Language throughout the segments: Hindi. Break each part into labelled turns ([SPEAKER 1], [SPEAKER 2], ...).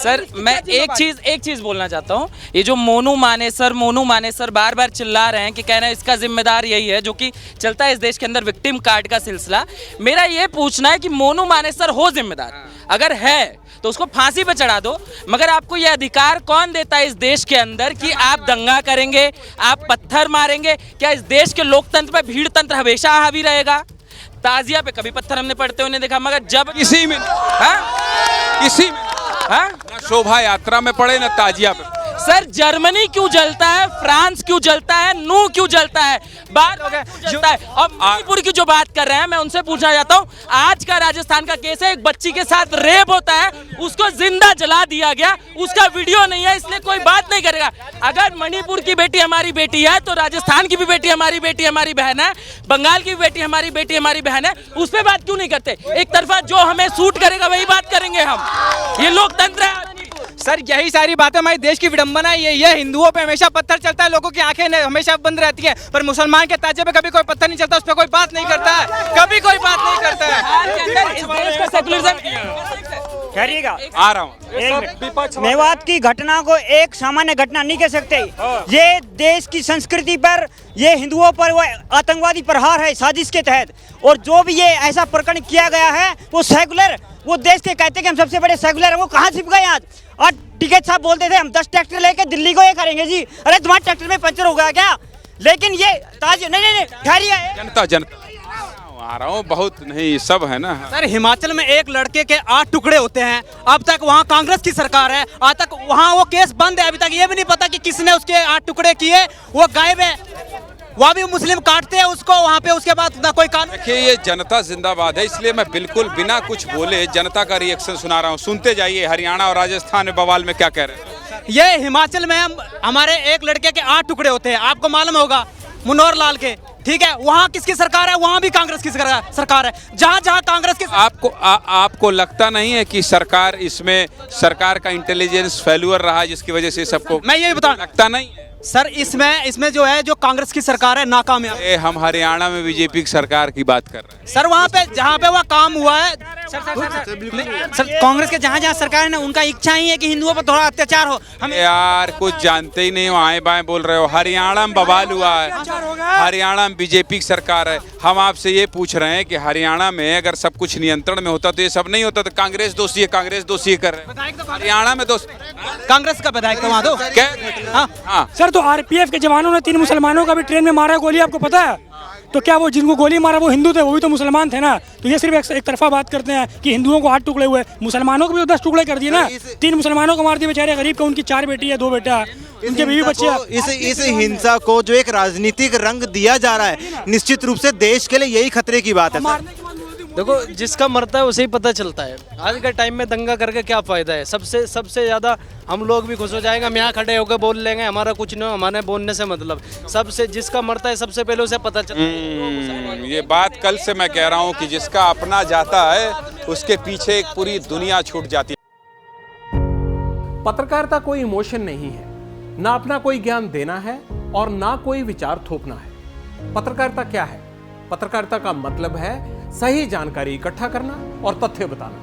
[SPEAKER 1] सर मैं एक चीज बोलना चाहता हूँ। ये जो मोनू मानेसर बार बार चिल्ला रहे हैं कि कह रहे हैं इसका जिम्मेदार यही है, जो कि चलता है इस देश के अंदर विक्टिम कार्ड का सिलसिला। मेरा ये पूछना है कि मोनू मानेसर हो जिम्मेदार? अगर है तो उसको फांसी पे चढ़ा दो, मगर आपको ये अधिकार कौन देता है इस देश के अंदर कि आप दंगा करेंगे, आप पत्थर मारेंगे? क्या इस देश के लोकतंत्र पे भीड़ तंत्र हमेशा हावी रहेगा? ताजिया पे कभी पत्थर हमने पड़ते हुए नहीं देखा, मगर जब
[SPEAKER 2] इसी में ना शोभा यात्रा में पड़े ना ताजिया पे।
[SPEAKER 1] सर जर्मनी क्यों जलता है, फ्रांस क्यों जलता है, नू क्यों जलता है, बात जलता है? और मणिपुर की जो बात कर रहे हैं, मैं उनसे पूछना चाहता हूँ, आज का राजस्थान का केस है, एक बच्ची के साथ रेप होता है, उसको जिंदा जला दिया गया, उसका वीडियो नहीं है, इसलिए कोई बात नहीं करेगा। अगर मणिपुर की बेटी हमारी बेटी है तो राजस्थान की भी बेटी हमारी बहन है, बंगाल की भी बेटी हमारी बहन है, उस पर बात क्यों नहीं करते? एक तरफा जो हमें सूट करेगा वही बात करेंगे हम। ये लोकतंत्र है
[SPEAKER 3] सर, यही सारी बातें हमारे देश की विडंबना है। ये हिंदुओं पे हमेशा पत्थर चलता है, लोगों की आंखें हमेशा बंद रहती हैं, पर मुसलमान के ताजे पे कभी कोई पत्थर नहीं चलता, उस पर कोई बात नहीं करता है, कभी कोई बात नहीं करता
[SPEAKER 4] ठहरिएगा,
[SPEAKER 2] आ रहा हूँ।
[SPEAKER 4] मेवात की घटना को एक सामान्य घटना नहीं कह सकते। ये देश की संस्कृति पर, ये हिंदुओं पर वो आतंकवादी प्रहार है साजिश के तहत, और जो भी ये ऐसा प्रकरण किया गया है वो सेकुलर, वो देश के कहते हैं कि हम सबसे बड़े सेकुलर हैं, वो कहाँ छिप गए आज? और टिकट साहब बोलते थे हम 10 ट्रैक्टर लेके दिल्ली को ये करेंगे जी। अरे तुम्हारे ट्रैक्टर में पंचर हो गया क्या? लेकिन ये ताज नहीं ठहरिए,
[SPEAKER 2] जनता आ रहा हूँ, बहुत नहीं सब है ना।
[SPEAKER 3] सर हिमाचल में एक लड़के के 8 टुकड़े होते हैं, अब तक वहाँ कांग्रेस की सरकार है, आज तक वहाँ वो केस बंद है, अभी तक ये भी नहीं पता कि किसने उसके 8 टुकड़े किए, वो गायब है, वहाँ भी मुस्लिम काटते हैं उसको वहाँ पे, उसके बाद ना कोई कानून।
[SPEAKER 2] देखिए ये जनता जिंदाबाद है, इसलिए मैं बिल्कुल बिना कुछ बोले जनता का रिएक्शन सुना रहा हूँ। सुनते जाइए हरियाणा और राजस्थान में बवाल में क्या कह रहे हैं।
[SPEAKER 3] ये हिमाचल में हमारे एक लड़के के 8 टुकड़े होते हैं, आपको मालूम होगा, मनोहर लाल के, ठीक है? वहाँ किसकी सरकार है? वहाँ भी कांग्रेस की सरकार है। जहाँ जहाँ कांग्रेस की
[SPEAKER 2] आपको लगता नहीं है कि सरकार का इंटेलिजेंस फेल्यूर रहा, जिसकी वजह से सबको,
[SPEAKER 3] मैं ये बता,
[SPEAKER 2] लगता नहीं है
[SPEAKER 3] सर इसमें जो है, जो कांग्रेस की सरकार है नाकामयाब।
[SPEAKER 2] हम हरियाणा में बीजेपी की सरकार की बात कर रहे हैं।
[SPEAKER 3] सर वहाँ पे जहाँ पे वह काम हुआ है, सर कांग्रेस के जहाँ जहाँ सरकार है ना, उनका इच्छा ही है कि हिंदुओं पर थोड़ा अत्याचार हो। हम
[SPEAKER 2] यार कुछ जानते ही नहीं हो, आए बाएं बोल रहे हो। हरियाणा में बवाल हुआ है, हरियाणा में बीजेपी की सरकार है। हम आपसे ये पूछ रहे हैं कि हरियाणा में अगर सब कुछ नियंत्रण में होता तो ये सब नहीं होता, तो कांग्रेस दोषी है कर रहे हैं। हरियाणा में दोष
[SPEAKER 3] कांग्रेस का विधायक तो वहाँ दो
[SPEAKER 2] हाँ
[SPEAKER 5] सर, तो आरपीएफ के जवानों ने 3 मुसलमानों का भी ट्रेन में मारा गोली, आपको पता है? तो क्या वो जिनको गोली मारा वो हिंदू थे? वो भी तो मुसलमान थे ना। तो ये सिर्फ एक तरफा बात करते हैं कि हिंदुओं को 8 टुकड़े हुए, मुसलमानों को भी 10 टुकड़े कर दिए ना। 3 मुसलमानों को मार दिए बेचारे गरीब को, उनकी 4 बेटी है, 2 बेटा, उनके बीवी बच्चे।
[SPEAKER 6] इस हिंसा को जो एक राजनीतिक रंग दिया जा रहा है, निश्चित रूप से देश के लिए यही खतरे की बात है।
[SPEAKER 7] देखो जिसका मरता है उसे ही पता चलता है। आज के टाइम में दंगा करके क्या फायदा है? सबसे ज्यादा हम लोग भी खुश हो जाएंगे, हम यहाँ खड़े होकर बोल लेंगे, हमारा कुछ नहीं, हमारे बोलने से मतलब। सबसे जिसका मरता है सबसे पहले उसे पता चलता है।
[SPEAKER 2] ये बात कल से मैं कह रहा हूँ कि जिसका अपना जाता है उसके पीछे एक पूरी दुनिया छूट जाती है।
[SPEAKER 8] पत्रकारिता कोई इमोशन नहीं है, ना अपना कोई ज्ञान देना है और ना कोई विचार थोपना है। पत्रकारिता क्या है? पत्रकारिता का मतलब है सही जानकारी इकट्ठा करना और तथ्य बताना।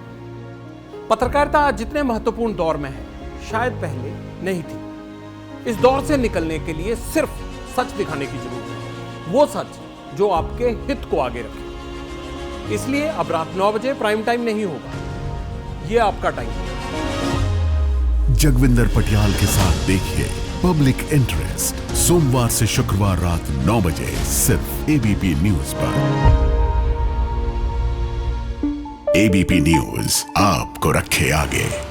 [SPEAKER 8] पत्रकारिता आज जितने महत्वपूर्ण दौर में है, शायद पहले नहीं थी। इस दौर से निकलने के लिए सिर्फ सच दिखाने की जरूरत है, वो सच जो आपके हित को आगे रखे। इसलिए अब रात 9 बजे प्राइम टाइम नहीं होगा, ये आपका टाइम है।
[SPEAKER 9] जगविंदर पटियाल के साथ देखिए पब्लिक इंटरेस्ट, सोमवार से शुक्रवार रात 9 बजे सिर्फ एबीपी न्यूज पर। एबीपी न्यूज आपको रखे आगे।